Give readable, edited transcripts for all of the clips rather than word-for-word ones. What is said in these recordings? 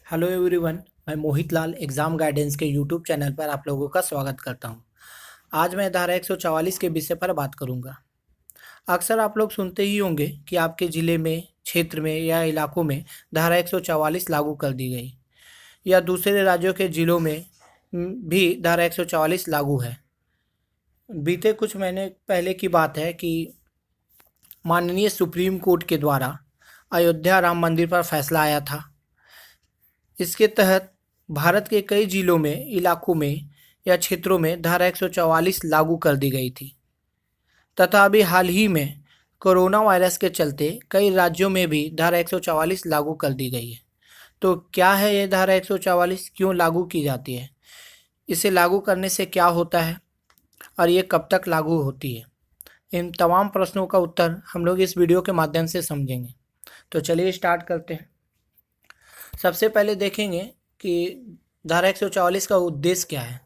Hello everyone. मैं मोहित लाल exam guidance के YouTube channel पर आप लोगों का स्वागत करता हूं। आज मैं धारा 144 के विषय पर बात करूंगा। अक्सर आप लोग सुनते ही होंगे कि आपके ज़िले में, क्षेत्र में या इलाकों में धारा 144 लागू कर दी गई, या दूसरे राज्यों के ज़िलों में भी धारा 144 लागू है। बीते कुछ महीने पहले की बात है कि माननीय सुप्रीम कोर्ट के द्वारा अयोध्या राम मंदिर पर फैसला आया था। इसके तहत भारत के कई जिलों में, इलाकों में या क्षेत्रों में धारा 144 लागू कर दी गई थी तथा अभी हाल ही में कोरोना वायरस के चलते कई राज्यों में भी धारा 144 लागू कर दी गई है। तो क्या है ये धारा 144, क्यों लागू की जाती है, इसे लागू करने से क्या होता है और ये कब तक लागू होती है, इन तमाम प्रश्नों का उत्तर हम लोग इस वीडियो के माध्यम से समझेंगे। तो चलिए स्टार्ट करते हैं। सबसे पहले देखेंगे कि धारा 144 का उद्देश्य क्या है।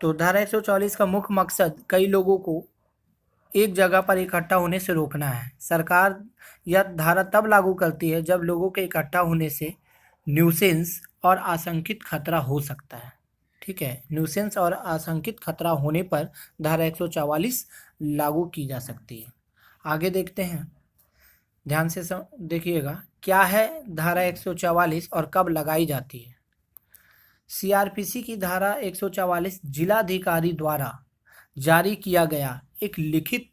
तो धारा 144 का मुख्य मकसद कई लोगों को एक जगह पर इकट्ठा होने से रोकना है। सरकार यह धारा तब लागू करती है जब लोगों के इकट्ठा होने से न्यूसेंस और आशंकित खतरा हो सकता है। ठीक है, न्यूसेंस और आशंकित खतरा होने पर धारा 144 लागू की जा सकती है। आगे देखते हैं, ध्यान से देखिएगा क्या है धारा 144 और कब लगाई जाती है। सीआरपीसी की धारा 144 जिलाधिकारी द्वारा जारी किया गया एक लिखित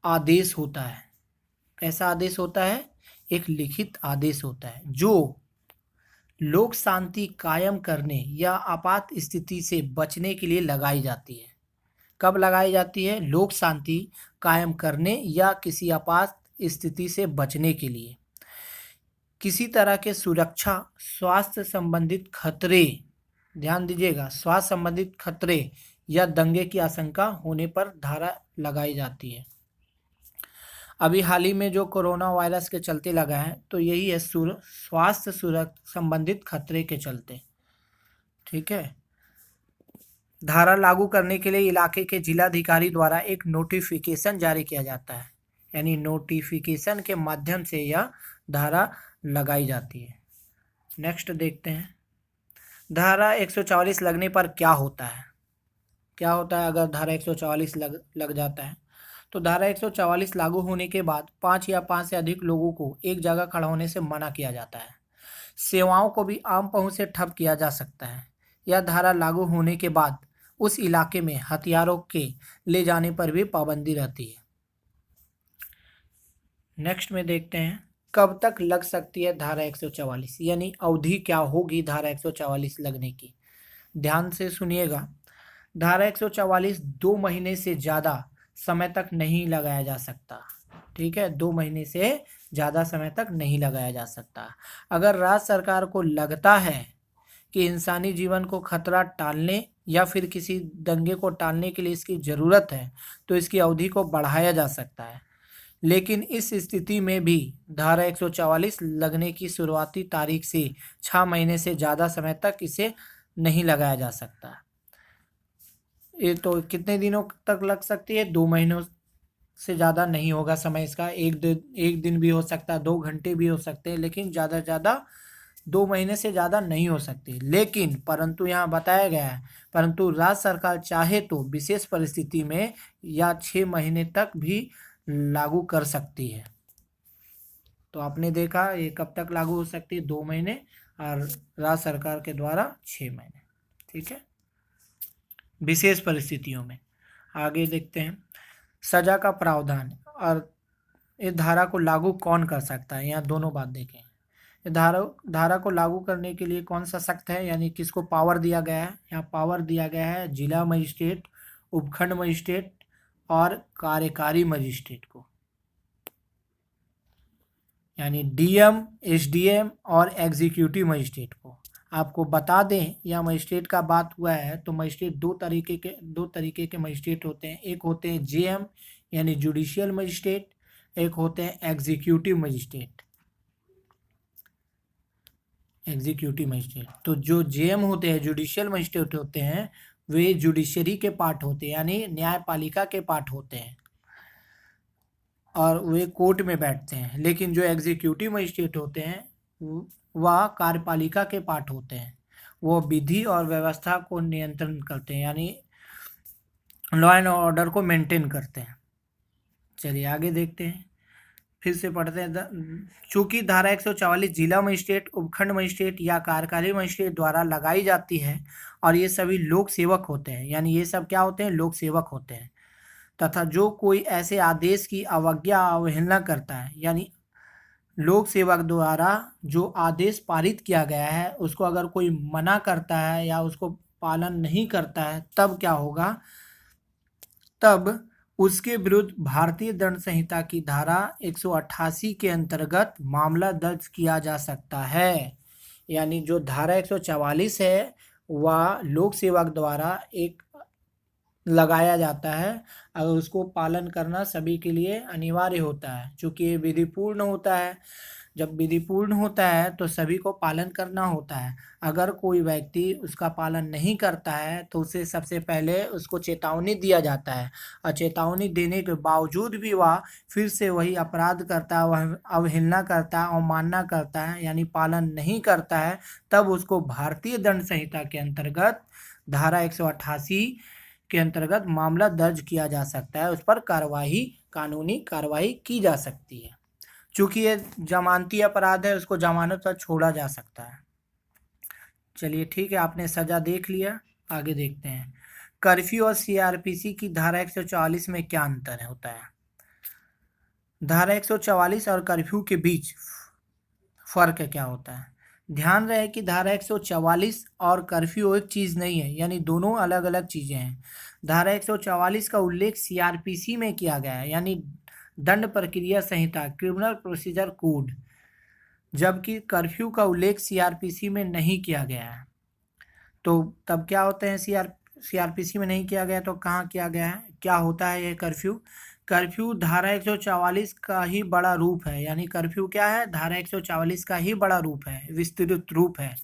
आदेश होता है। कैसा आदेश होता है? एक लिखित आदेश होता है जो लोक शांति कायम करने या आपात स्थिति से बचने के लिए लगाई जाती है। कब लगाई जाती है? लोक शांति कायम करने या किसी आपात स्थिति से बचने के लिए। किसी तरह के सुरक्षा, स्वास्थ्य संबंधित खतरे, ध्यान दीजिएगा, स्वास्थ्य संबंधित खतरे या दंगे की आशंका होने पर धारा लगाई जाती है। अभी हाल ही में जो कोरोना वायरस के चलते लगा है, तो यही है स्वास्थ्य सुरक्षा संबंधित खतरे के चलते। ठीक है, धारा लागू करने के लिए इलाके के जिलाधिकारी द्वारा एक नोटिफिकेशन जारी किया जाता है, यानी नोटिफिकेशन के माध्यम से यह धारा लगाई जाती है। नेक्स्ट देखते हैं, धारा 144 लगने पर क्या होता है। क्या होता है अगर धारा 144 लग जाता है? तो धारा 144 लागू होने के बाद 5 या 5 से अधिक लोगों को एक जगह खड़ा होने से मना किया जाता है। सेवाओं को भी आम पहुंच से ठप किया जा सकता है। यह धारा लागू होने के बाद उस इलाके में हथियारों के ले जाने पर भी पाबंदी रहती है। नेक्स्ट में देखते हैं, कब तक लग सकती है धारा 144, यानी अवधि क्या होगी धारा 144 लगने की। ध्यान से सुनिएगा, धारा 144 2 महीने से ज़्यादा समय तक नहीं लगाया जा सकता। ठीक है, 2 महीने से ज़्यादा समय तक नहीं लगाया जा सकता। अगर राज्य सरकार को लगता है कि इंसानी जीवन को खतरा टालने या फिर किसी दंगे को टालने के लिए इसकी ज़रूरत है, तो इसकी अवधि को बढ़ाया जा सकता है। लेकिन इस स्थिति में भी धारा 144 लगने की शुरुआती तारीख से 6 महीने से ज़्यादा समय तक इसे नहीं लगाया जा सकता। ये तो कितने दिनों तक लग सकती है? 2 महीनों से ज़्यादा नहीं होगा समय इसका। एक दिन भी हो सकता है, 2 घंटे भी हो सकते हैं, लेकिन ज़्यादा से ज़्यादा 2 महीने से ज़्यादा नहीं हो सकती। लेकिन परंतु यहाँ बताया गया है, परंतु राज्य सरकार चाहे तो विशेष परिस्थिति में या 6 महीने तक भी लागू कर सकती है। तो आपने देखा ये कब तक लागू हो सकती है? 2 महीने, और राज्य सरकार के द्वारा 6 महीने। ठीक है, विशेष परिस्थितियों में। आगे देखते हैं, सजा का प्रावधान और इस धारा को लागू कौन कर सकता है। यहाँ दोनों बात देखें, धारा को लागू करने के लिए कौन सा सख्त है, यानी किसको पावर दिया गया है। यहाँ पावर दिया गया है जिला मजिस्ट्रेट, उपखंड मजिस्ट्रेट और कार्यकारी मजिस्ट्रेट को, यानी डीएम, एसडीएम और एग्जीक्यूटिव मजिस्ट्रेट को। आपको बता दें, यह मजिस्ट्रेट का बात हुआ है तो मजिस्ट्रेट दो तरीके के मजिस्ट्रेट होते हैं। एक होते हैं जेएम यानी जुडिशियल मजिस्ट्रेट, एक होते हैं एग्जीक्यूटिव मजिस्ट्रेट। तो जो जेएम होते हैं, जुडिशियल मजिस्ट्रेट होते हैं, वे जुडिशरी के पार्ट होते हैं, यानी न्यायपालिका के पार्ट होते हैं और वे कोर्ट में बैठते हैं। लेकिन जो एग्जीक्यूटिव मजिस्ट्रेट होते हैं वह कार्यपालिका के पार्ट होते हैं। वो विधि और व्यवस्था को नियंत्रण करते हैं, यानी लॉ एंड ऑर्डर को मेंटेन करते हैं। चलिए आगे देखते हैं, फिर से पढ़ते हैं। चूंकि धारा 144 जिला मजिस्ट्रेट, उपखंड मजिस्ट्रेट या कार्यकारी मजिस्ट्रेट द्वारा लगाई जाती है और ये सभी लोक सेवक होते हैं, यानी ये सब क्या होते हैं, लोक सेवक होते हैं, तथा जो कोई ऐसे आदेश की अवज्ञा अवहेलना करता है, यानी लोक सेवक द्वारा जो आदेश पारित किया गया है उसको अगर कोई मना करता है या उसको पालन नहीं करता है, तब क्या होगा, तब उसके विरुद्ध भारतीय दंड संहिता की धारा 188 के अंतर्गत मामला दर्ज किया जा सकता है। यानी जो धारा 144 है वह लोक सेवक द्वारा एक लगाया जाता है, अगर उसको पालन करना सभी के लिए अनिवार्य होता है, क्योंकि ये विधिपूर्ण होता है। जब विधिपूर्ण होता है तो सभी को पालन करना होता है। अगर कोई व्यक्ति उसका पालन नहीं करता है तो उसे सबसे पहले उसको चेतावनी दिया जाता है, और चेतावनी देने के बावजूद भी वह फिर से वही अपराध करता है, वह अवहेलना करता है, अवमानना करता है, यानी पालन नहीं करता है, तब उसको भारतीय दंड संहिता के अंतर्गत धारा 188 के अंतर्गत मामला दर्ज किया जा सकता है, उस पर कार्रवाई, कानूनी कार्रवाई की जा सकती है। चूंकि ये जमानती अपराध है, उसको जमानत पर छोड़ा जा सकता है। चलिए ठीक है, आपने सजा देख लिया, आगे देखते हैं। कर्फ्यू और सीआरपीसी की धारा 144 में क्या अंतर होता है। धारा 144 और कर्फ्यू के बीच फर्क क्या होता है। ध्यान रहे कि धारा 144 और कर्फ्यू एक चीज़ नहीं है, यानी दोनों अलग अलग चीज़ें हैं। धारा 144 का उल्लेख सीआरपीसी में किया गया है, यानी दंड प्रक्रिया संहिता, क्रिमिनल प्रोसीजर कोड, जबकि कर्फ्यू का उल्लेख सीआरपीसी में नहीं किया गया है। तो तब क्या होते हैं, सीआरपीसी में नहीं किया गया तो कहाँ किया गया है, क्या होता है ये कर्फ्यू। कर्फ्यू धारा 144 का ही बड़ा रूप है, यानी कर्फ्यू क्या है, धारा 144 का ही बड़ा रूप है, विस्तृत रूप है।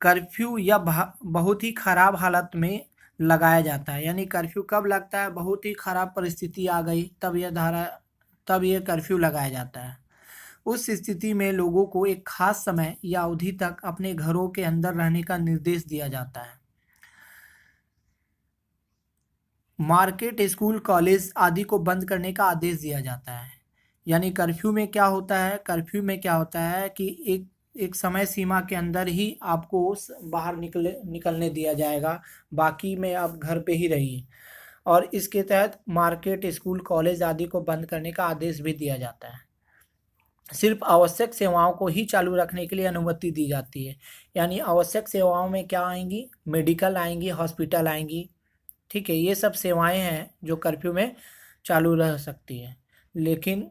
कर्फ्यू या बहुत ही खराब हालत में लगाया जाता है, यानी कर्फ्यू कब लगता है, बहुत ही खराब परिस्थिति आ गई तब यह कर्फ्यू लगाया जाता है। उस स्थिति में लोगों को एक खास समय या अवधि तक अपने घरों के अंदर रहने का निर्देश दिया जाता है। मार्केट, स्कूल, कॉलेज आदि को बंद करने का आदेश दिया जाता है। यानी कर्फ्यू में क्या होता है, कर्फ्यू में क्या होता है कि एक समय सीमा के अंदर ही आपको बाहर निकलने दिया जाएगा, बाकी में आप घर पे ही रहिए। और इसके तहत मार्केट, स्कूल, कॉलेज आदि को बंद करने का आदेश भी दिया जाता है। सिर्फ आवश्यक सेवाओं को ही चालू रखने के लिए अनुमति दी जाती है। यानी आवश्यक सेवाओं में क्या आएंगी, मेडिकल आएंगी, हॉस्पिटल आएंगी, ठीक है, ये सब सेवाएं हैं जो कर्फ्यू में चालू रह सकती हैं। लेकिन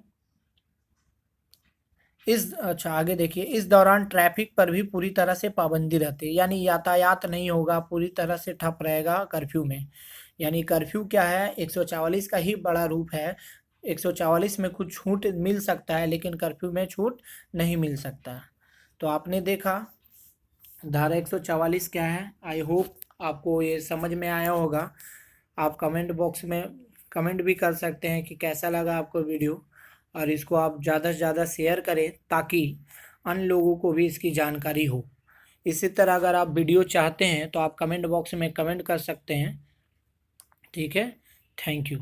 आगे देखिए, इस दौरान ट्रैफिक पर भी पूरी तरह से पाबंदी रहती है, यानी यातायात नहीं होगा, पूरी तरह से ठप रहेगा कर्फ्यू में। यानी कर्फ्यू क्या है, 144 का ही बड़ा रूप है। 144 में कुछ छूट मिल सकता है, लेकिन कर्फ्यू में छूट नहीं मिल सकता। तो आपने देखा धारा 144 क्या है। आई होप आपको ये समझ में आया होगा। आप कमेंट बॉक्स में कमेंट भी कर सकते हैं कि कैसा लगा आपको वीडियो, और इसको आप ज़्यादा से ज़्यादा शेयर करें ताकि अन्य लोगों को भी इसकी जानकारी हो। इसी तरह अगर आप वीडियो चाहते हैं तो आप कमेंट बॉक्स में कमेंट कर सकते हैं। ठीक है, थैंक यू।